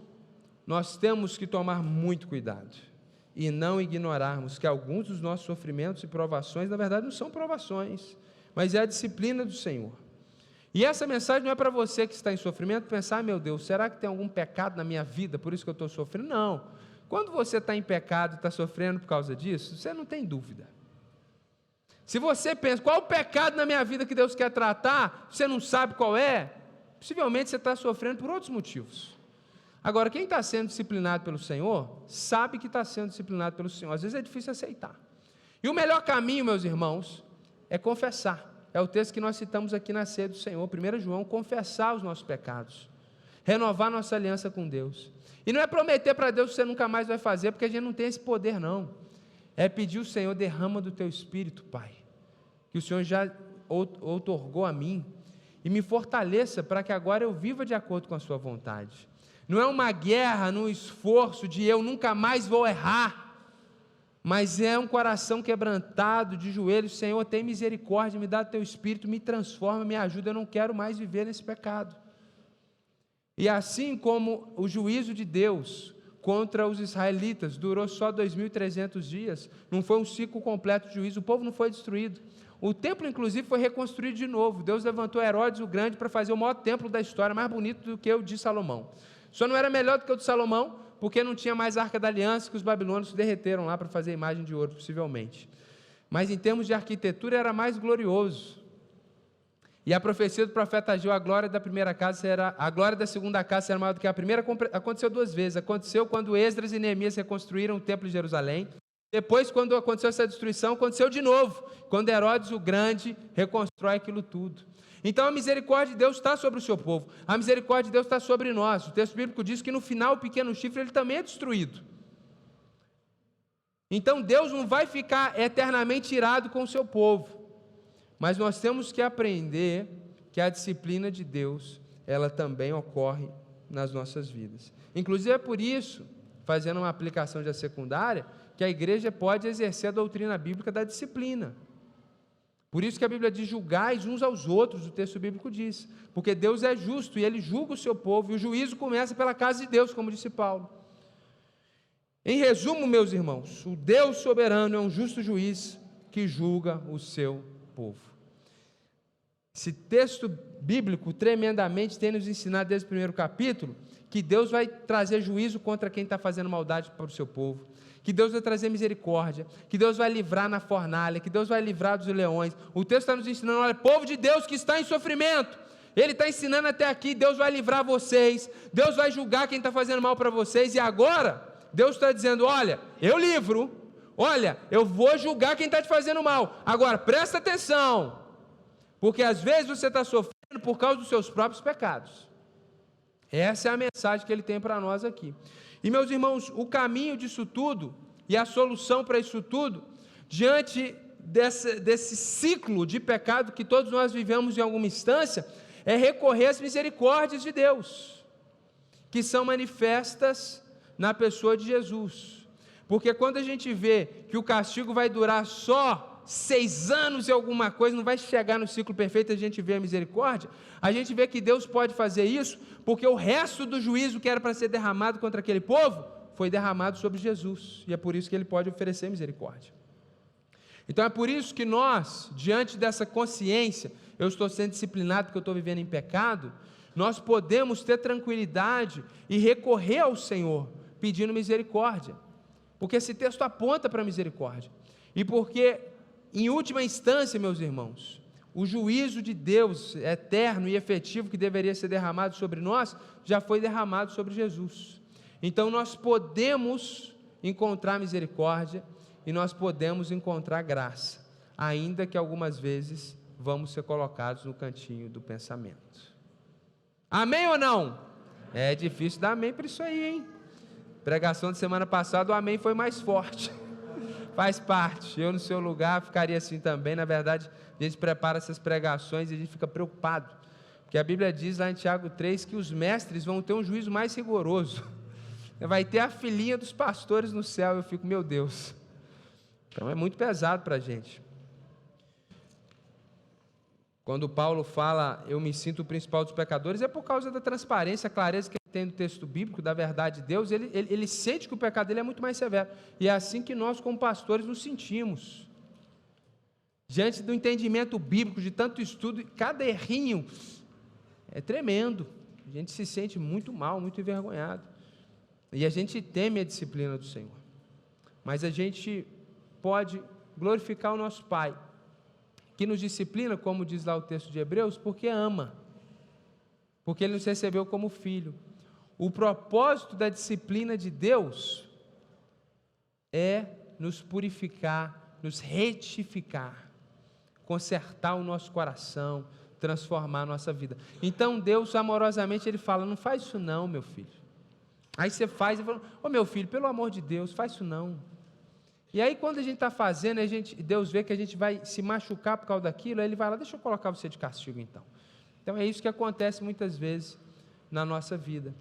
nós temos que tomar muito cuidado e não ignorarmos que alguns dos nossos sofrimentos e provações, na verdade, não são provações, mas é a disciplina do Senhor. E essa mensagem não é para você que está em sofrimento pensar: meu Deus, será que tem algum pecado na minha vida, por isso que eu estou sofrendo? Não. Quando você está em pecado e está sofrendo por causa disso, você não tem dúvida. Se você pensa: qual o pecado na minha vida que Deus quer tratar, você não sabe qual é, possivelmente você está sofrendo por outros motivos. Agora, quem está sendo disciplinado pelo Senhor, sabe que está sendo disciplinado pelo Senhor. Às vezes é difícil aceitar. E o melhor caminho, meus irmãos, é confessar. É o texto que nós citamos aqui na ceia do Senhor, 1 João, confessar os nossos pecados, renovar nossa aliança com Deus. E não é prometer para Deus que você nunca mais vai fazer, porque a gente não tem esse poder, não. É pedir ao Senhor: derrama do teu Espírito, Pai, que o Senhor já outorgou a mim, e me fortaleça para que agora eu viva de acordo com a sua vontade. Não é uma guerra no esforço de eu nunca mais vou errar, mas é um coração quebrantado, de joelhos: Senhor, tem misericórdia, me dá teu Espírito, me transforma, me ajuda, eu não quero mais viver nesse pecado. E assim como o juízo de Deus contra os israelitas durou só 2.300 dias, não foi um ciclo completo de juízo, o povo não foi destruído. O templo, inclusive, foi reconstruído de novo. Deus levantou Herodes o Grande para fazer o maior templo da história, mais bonito do que o de Salomão. Só não era melhor do que o de Salomão, porque não tinha mais a Arca da Aliança, que os babilônios derreteram lá para fazer a imagem de ouro, possivelmente. Mas em termos de arquitetura era mais glorioso. E a profecia do profeta Ageu: a glória da primeira casa a glória da segunda casa será maior do que a primeira. Aconteceu 2 vezes. Aconteceu quando Esdras e Neemias reconstruíram o templo de Jerusalém, Depois, quando aconteceu essa destruição, aconteceu de novo, quando Herodes o Grande reconstrói aquilo tudo. Então a misericórdia de Deus está sobre o seu povo, a misericórdia de Deus está sobre nós. O texto bíblico diz que no final o pequeno chifre ele também é destruído. Então Deus não vai ficar eternamente irado com o seu povo, mas nós temos que aprender que a disciplina de Deus, ela também ocorre nas nossas vidas. Inclusive é por isso, fazendo uma aplicação já secundária, que a igreja pode exercer a doutrina bíblica da disciplina. Por isso que a Bíblia diz: julgais uns aos outros, o texto bíblico diz, porque Deus é justo e Ele julga o seu povo, e o juízo começa pela casa de Deus, como disse Paulo. Em resumo, meus irmãos, o Deus soberano é um justo juiz que julga o seu povo. Esse texto bíblico tremendamente tem nos ensinado desde o primeiro capítulo que Deus vai trazer juízo contra quem está fazendo maldade para o seu povo, que Deus vai trazer misericórdia, que Deus vai livrar na fornalha, que Deus vai livrar dos leões. O texto está nos ensinando: olha, povo de Deus que está em sofrimento, Ele está ensinando até aqui, Deus vai livrar vocês, Deus vai julgar quem está fazendo mal para vocês, e agora Deus está dizendo: olha, eu livro, olha, eu vou julgar quem está te fazendo mal. Agora, presta atenção, porque às vezes você está sofrendo por causa dos seus próprios pecados. Essa é a mensagem que Ele tem para nós aqui. E meus irmãos, o caminho disso tudo, e a solução para isso tudo, diante desse ciclo de pecado que todos nós vivemos em alguma instância, é recorrer às misericórdias de Deus, que são manifestas na pessoa de Jesus. Porque quando a gente vê que o castigo vai durar só 6 anos e alguma coisa, não vai chegar no ciclo perfeito, a gente vê a misericórdia, a gente vê que Deus pode fazer isso, porque o resto do juízo que era para ser derramado contra aquele povo, foi derramado sobre Jesus, e é por isso que Ele pode oferecer misericórdia. Então é por isso que nós, diante dessa consciência, eu estou sendo disciplinado porque eu estou vivendo em pecado, nós podemos ter tranquilidade e recorrer ao Senhor, pedindo misericórdia, porque esse texto aponta para a misericórdia, e porque, em última instância, meus irmãos, o juízo de Deus eterno e efetivo que deveria ser derramado sobre nós, já foi derramado sobre Jesus. Então nós podemos encontrar misericórdia e nós podemos encontrar graça, ainda que algumas vezes vamos ser colocados no cantinho do pensamento. Amém ou não? É difícil dar amém para isso aí, hein? Pregação de semana passada, o amém foi mais forte. Faz parte, eu no seu lugar ficaria assim também. Na verdade, a gente prepara essas pregações e a gente fica preocupado, porque a Bíblia diz lá em Tiago 3 que os mestres vão ter um juízo mais rigoroso, vai ter a filhinha dos pastores no céu. Eu fico, meu Deus, então é muito pesado para a gente. Quando Paulo fala, eu me sinto o principal dos pecadores, é por causa da transparência, a clareza que ele tem no texto bíblico, da verdade de Deus. Ele sente que o pecado dele é muito mais severo, e é assim que nós como pastores nos sentimos, diante do entendimento bíblico, de tanto estudo, cada errinho é tremendo, a gente se sente muito mal, muito envergonhado, e a gente teme a disciplina do Senhor, mas a gente pode glorificar o nosso Pai, que nos disciplina, como diz lá o texto de Hebreus, porque ama, porque Ele nos recebeu como filho. O propósito da disciplina de Deus é nos purificar, nos retificar, consertar o nosso coração, transformar a nossa vida. Então Deus amorosamente Ele fala: não faz isso não, meu filho. Aí você faz e fala: ô meu filho, pelo amor de Deus, faz isso não. E aí quando a gente está fazendo, Deus vê que a gente vai se machucar por causa daquilo, aí Ele vai lá: deixa eu colocar você de castigo então. Então é isso que acontece muitas vezes na nossa vida.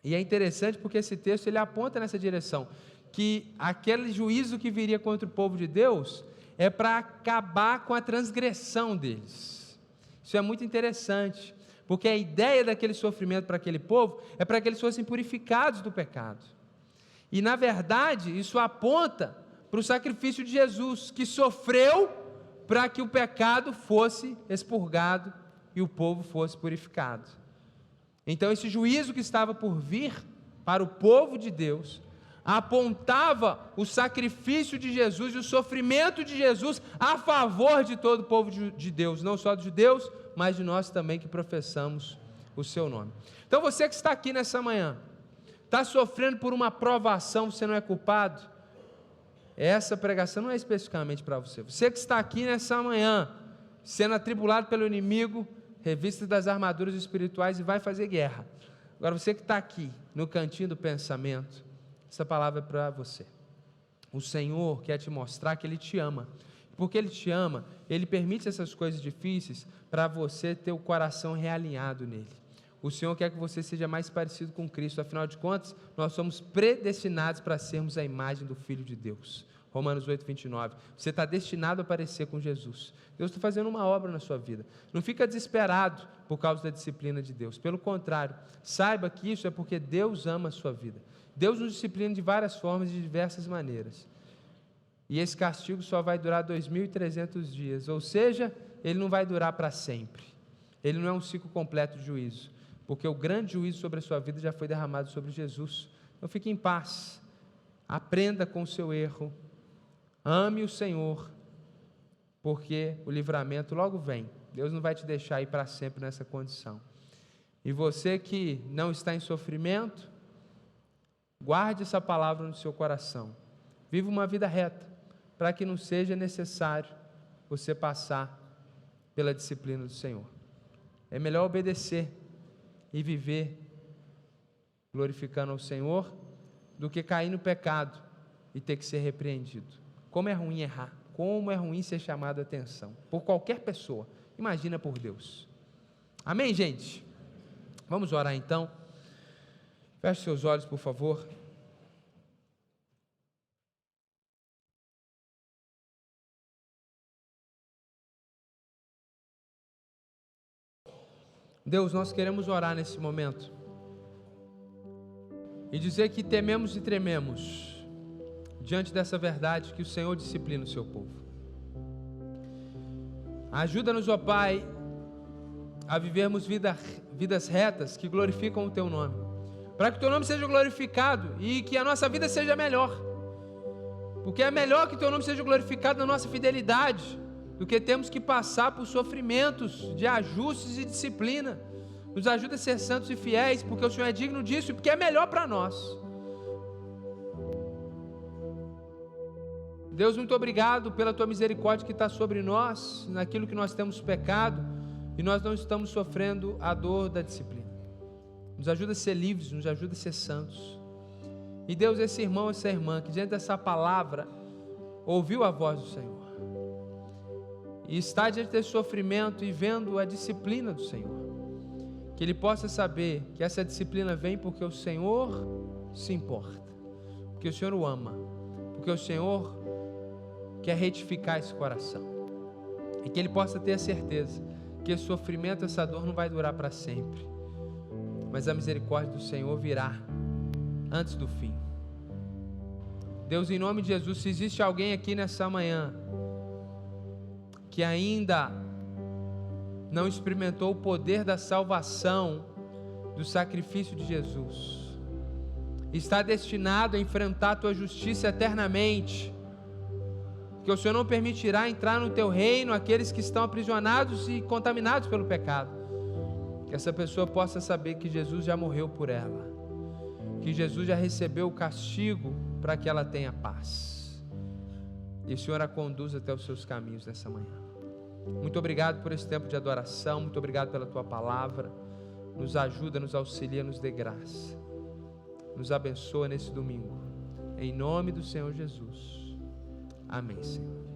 E é interessante porque esse texto ele aponta nessa direção, que aquele juízo que viria contra o povo de Deus é para acabar com a transgressão deles. Isso é muito interessante, porque a ideia daquele sofrimento para aquele povo é para que eles fossem purificados do pecado. E na verdade isso aponta para o sacrifício de Jesus, que sofreu para que o pecado fosse expurgado e o povo fosse purificado. Então esse juízo que estava por vir para o povo de Deus apontava o sacrifício de Jesus e o sofrimento de Jesus a favor de todo o povo de Deus, não só dos judeus, mas de nós também que professamos o seu nome. Então você que está aqui nessa manhã, está sofrendo por uma provação, você não é culpado, essa pregação não é especificamente para você. Você que está aqui nessa manhã, sendo atribulado pelo inimigo, revista das armaduras espirituais e vai fazer guerra. Agora você que está aqui, no cantinho do pensamento, essa palavra é para você. O Senhor quer te mostrar que Ele te ama. Porque Ele te ama, Ele permite essas coisas difíceis para você ter o coração realinhado nele. O Senhor quer que você seja mais parecido com Cristo. Afinal de contas, nós somos predestinados para sermos a imagem do Filho de Deus. Romanos 8, 29. Você está destinado a parecer com Jesus. Deus está fazendo uma obra na sua vida. Não fica desesperado por causa da disciplina de Deus. Pelo contrário, saiba que isso é porque Deus ama a sua vida. Deus nos disciplina de várias formas e de diversas maneiras. E esse castigo só vai durar 2.300 dias. Ou seja, ele não vai durar para sempre. Ele não é um ciclo completo de juízo. Porque o grande juízo sobre a sua vida já foi derramado sobre Jesus. Então fique em paz. Aprenda com o seu erro. Ame o Senhor. Porque o livramento logo vem. Deus não vai te deixar ir para sempre nessa condição. E você que não está em sofrimento, guarde essa palavra no seu coração. Viva uma vida reta, para que não seja necessário você passar pela disciplina do Senhor. É melhor obedecer e viver glorificando ao Senhor do que cair no pecado e ter que ser repreendido. Como é ruim errar, como é ruim ser chamado a atenção por qualquer pessoa, imagina por Deus. Amém, gente? Vamos orar então. Feche seus olhos, por favor. Deus, nós queremos orar nesse momento e dizer que tememos e trememos diante dessa verdade que o Senhor disciplina o seu povo. Ajuda-nos, ó Pai, a vivermos vidas retas que glorificam o Teu nome, para que o Teu nome seja glorificado e que a nossa vida seja melhor, porque é melhor que o Teu nome seja glorificado na nossa fidelidade do que temos que passar por sofrimentos de ajustes e disciplina. Nos ajuda a ser santos e fiéis, porque o Senhor é digno disso e porque é melhor para nós. Deus, muito obrigado pela Tua misericórdia que está sobre nós, naquilo que nós temos pecado, e nós não estamos sofrendo a dor da disciplina. Nos ajuda a ser livres, nos ajuda a ser santos. E Deus, esse irmão, essa irmã, que diante dessa palavra, ouviu a voz do Senhor, e está diante desse sofrimento e vendo a disciplina do Senhor, que ele possa saber que essa disciplina vem porque o Senhor se importa, porque o Senhor o ama, porque o Senhor quer retificar esse coração, e que ele possa ter a certeza que esse sofrimento, essa dor não vai durar para sempre, mas a misericórdia do Senhor virá antes do fim. Deus, em nome de Jesus, se existe alguém aqui nessa manhã que ainda não experimentou o poder da salvação, do sacrifício de Jesus, está destinado a enfrentar a Tua justiça eternamente, que o Senhor não permitirá entrar no Teu reino aqueles que estão aprisionados e contaminados pelo pecado, que essa pessoa possa saber que Jesus já morreu por ela, que Jesus já recebeu o castigo para que ela tenha paz, e o Senhor a conduz até os seus caminhos nessa manhã. Muito obrigado por esse tempo de adoração, muito obrigado pela Tua palavra. Nos ajuda, nos auxilia, nos dê graça, nos abençoa nesse domingo, em nome do Senhor Jesus. Amém, Senhor.